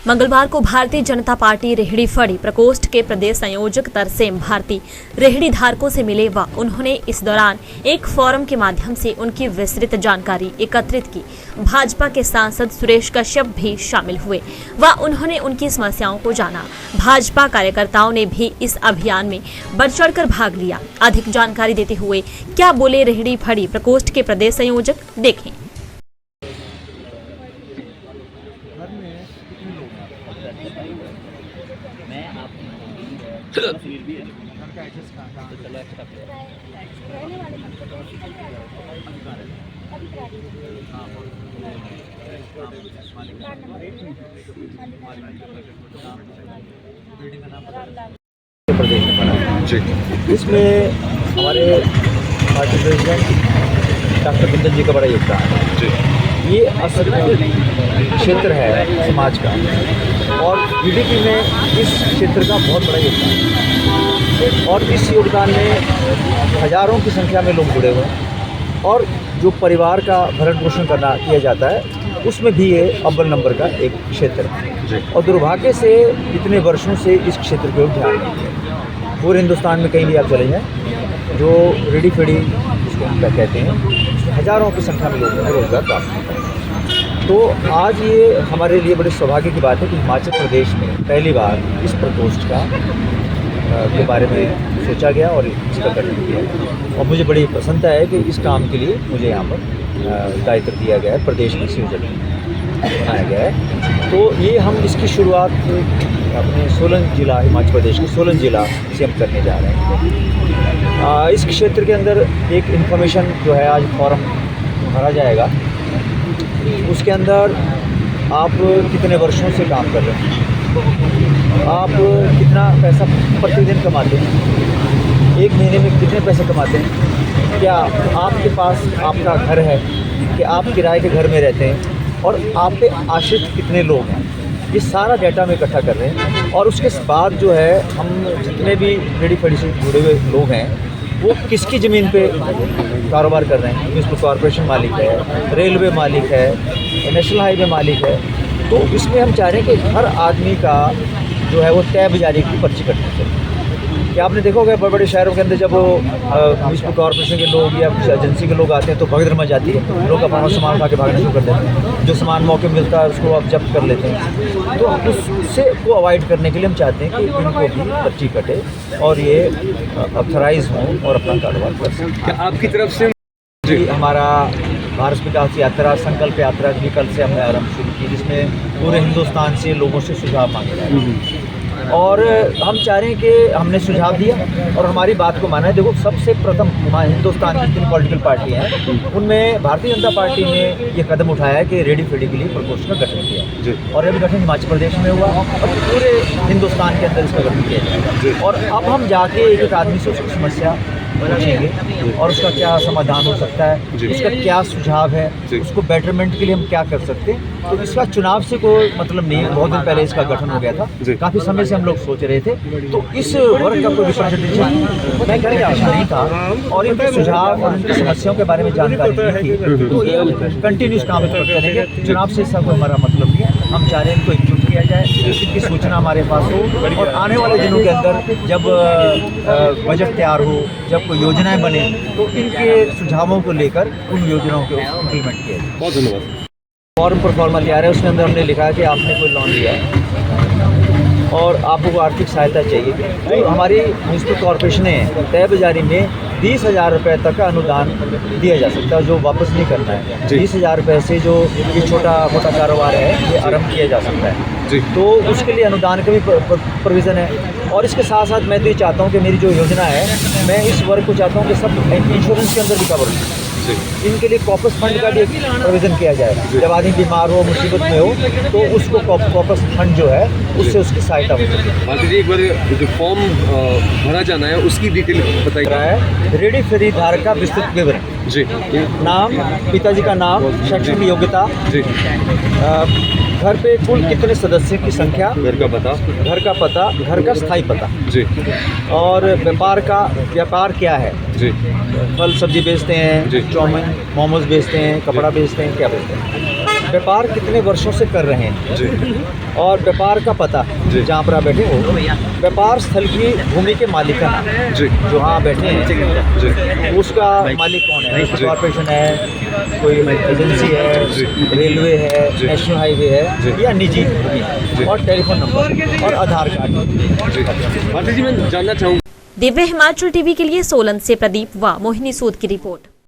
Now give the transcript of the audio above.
मंगलवार को भारतीय जनता पार्टी रेहड़ी फड़ी प्रकोष्ठ के प्रदेश संयोजक तरसेम भारती रेहड़ी धारकों से मिले व उन्होंने इस दौरान एक फोरम के माध्यम से उनकी विस्तृत जानकारी एकत्रित की। भाजपा के सांसद सुरेश कश्यप भी शामिल हुए व उन्होंने उनकी समस्याओं को जाना। भाजपा कार्यकर्ताओं ने भी इस अभियान में बढ़ चढ़कर भाग लिया। अधिक जानकारी देते हुए क्या बोले रेहड़ी फड़ी प्रकोष्ठ के प्रदेश संयोजक, देखें। प्रदेश में बना जी। इसमें हमारे पार्टी प्रेसिडेंट डॉक्टर कुंदन जी का बड़ा योगदान है जी। ये असल क्षेत्र है समाज का और वीडीपी में इस क्षेत्र का बहुत बड़ा योगदान है और इस योगदान में हजारों की संख्या में लोग जुड़े हुए हैं और जो परिवार का भरण पोषण करना किया जाता है उसमें भी ये अव्वल नंबर का एक क्षेत्र है और दुर्भाग्य से इतने वर्षों से इस क्षेत्र के ओर ध्यान नहीं दिया। पूरे हिंदुस्तान में कहीं भी आप चले जाएं, जो रेडी फेडी जिसको हम कहते हैं, हजारों की संख्या में लोगों को रोजगार प्राप्त होता है। तो आज ये हमारे लिए बड़े सौभाग्य की बात है कि हिमाचल प्रदेश में पहली बार इस प्रकोष्ठ का के बारे में सोचा गया और इसका गठन किया और मुझे बड़ी प्रसन्नता है कि इस काम के लिए मुझे यहाँ पर दायित्व दिया गया है, प्रदेश में संयोजक बनाया गया है। तो ये हम इसकी शुरुआत अपने सोलन जिला, हिमाचल प्रदेश के सोलन जिला से हम करने जा रहे हैं। इस क्षेत्र के अंदर एक इन्फॉर्मेशन जो है आज फॉर्म भरा जाएगा, उसके अंदर आप कितने वर्षों से काम कर रहे हैं, आप कितना पैसा प्रतिदिन कमाते हैं, एक महीने में कितने पैसे कमाते हैं, क्या आपके पास आपका घर है कि आप किराए के घर में रहते हैं और आप पे आश्रित कितने लोग हैं, ये सारा डाटा में इकट्ठा कर रहे हैं। और उसके बाद जो है हम जितने भी रेडी फड़ी से जुड़े हुए लोग हैं वो किसकी ज़मीन पे कारोबार कर रहे हैं, म्यूनसिपल कॉरपोरेशन मालिक है, रेलवे मालिक है, नेशनल हाईवे मालिक है। तो इसमें हम चाह रहे हैं कि हर आदमी का जो है वो तय बजारी की पर्ची कटनी चाहिए। कि आपने देखा होगा बड़े बड़े शहरों के अंदर जब म्यूनसिपल कॉरपोरेशन के लोग या कुछ एजेंसी के लोग आते हैं तो भगदड़ मच जाती है, लोग अपना सामान उठा के भागना शुरू कर देते हैं, जो सामान मौके मिलता है उसको आप जब्त कर लेते हैं। तो उससे को अवॉइड करने के लिए हम चाहते हैं कि इनको भी पर्ची कटे और ये ऑथराइज हों और अपना कारोबार कर सकें। आपकी तरफ से जी हमारा भारत विकास यात्रा, संकल्प यात्रा भी कल से हमने आरंभ शुरू की, जिसमें पूरे हिंदुस्तान से लोगों से सुझाव मांगे जा रहे हैं और हम चाह रहे हैं कि हमने सुझाव दिया और हमारी बात को माना है। देखो, सबसे प्रथम हिंदुस्तान की 3 पॉलिटिकल पार्टी हैं, उनमें भारतीय जनता पार्टी ने ये कदम उठाया है कि रेडी फेडी के लिए प्रकोष्ठ का गठन किया और अभी गठन हिमाचल प्रदेश में हुआ और पूरे हिंदुस्तान के अंदर इसका गठन किया जाएगा। और अब हम जाके एक आदमी से उसकी समस्या पूछेंगे और उसका क्या समाधान हो सकता है, इसका क्या सुझाव है, उसको बेटरमेंट के लिए हम क्या कर सकते हैं। तो इसका चुनाव से कोई मतलब नहीं है, बहुत दिन पहले इसका गठन हो गया था, काफ़ी समय से हम लोग सोच रहे थे। तो इस वर्ग का कोई रिप्रेजेंटेशन नहीं था और इनके सुझाव और इनकी समस्याओं के बारे में जानकारी नहीं थी। तो ये कंटिन्यूस काम करेंगे, चुनाव से इसका कोई हमारा मतलब नहीं है। हम चाह रहे हैं इनको एकजुट किया जाए, इनकी सूचना हमारे पास हो और आने वाले दिनों के अंदर जब बजट तैयार हो, जब कोई योजनाएं बने तो इनके सुझावों को लेकर उन योजनाओं को इम्प्लीमेंट किया जाए। बहुत धन्यवाद। फॉर्म पर फॉर्मा तैयार है, उसके अंदर हमने लिखा है कि आपने कोई लोन लिया है और आपको आर्थिक सहायता चाहिए। तो हमारी म्यूनसिपल कॉरपोरेशनें तय बाजारी में 20,000 रुपये तक का अनुदान दिया जा सकता है, जो वापस नहीं करना है। 20,000 रुपये से जो ये छोटा मोटा कारोबार है ये आरंभ किया जा सकता है जी। तो उसके लिए अनुदान का भी प्रोविज़न है और इसके साथ साथ मैं तो ये चाहता हूँ कि मेरी जो योजना है, मैं इस वर्ग को चाहता हूँ कि सब इंश्योरेंस के अंदर भी कवर हो। इनके लिए कॉपस फंड का भी एक प्रोविज़न किया जाए। जब आदमी बीमार हो, मुसीबत में हो तो उसको कॉपस फंड जो है उससे उसकी सहायता हो सके। भारती जी, एक बार जो फॉर्म भरा जाना है उसकी डिटेल बताइए। रहा है रेडी फेडी धारक का विस्तृत विवरण जी, नाम, पिताजी का नाम, शैक्षणिक योग्यता जी, घर पे कुल कितने सदस्य की संख्या, घर का पता, घर का स्थायी पता जी, और व्यापार क्या है जी, फल सब्जी बेचते हैं, जी, चाउमीन मोमोज बेचते हैं, कपड़ा बेचते हैं, क्या बेचते हैं। व्यापार कितने वर्षों से कर रहे हैं जी और व्यापार का पता जी। जहाँ पर आप बैठे हो, व्यापार स्थल की भूमि के मालिकाना जी जो हाँ बैठे हैं जी उसका मालिक कौन है? जी। कॉर्पोरेशन है, कोई एजेंसी जी। है, रेलवे है, जी। नेशनल हाईवे है जी। या निजी भूमि जी। और टेलीफोन नंबर और आधार कार्ड। जी। भारती जी, मैं जानना चाहूँगा, दिव्य हिमाचल टीवी के लिए सोलन से प्रदीप व मोहिनी सूद की रिपोर्ट।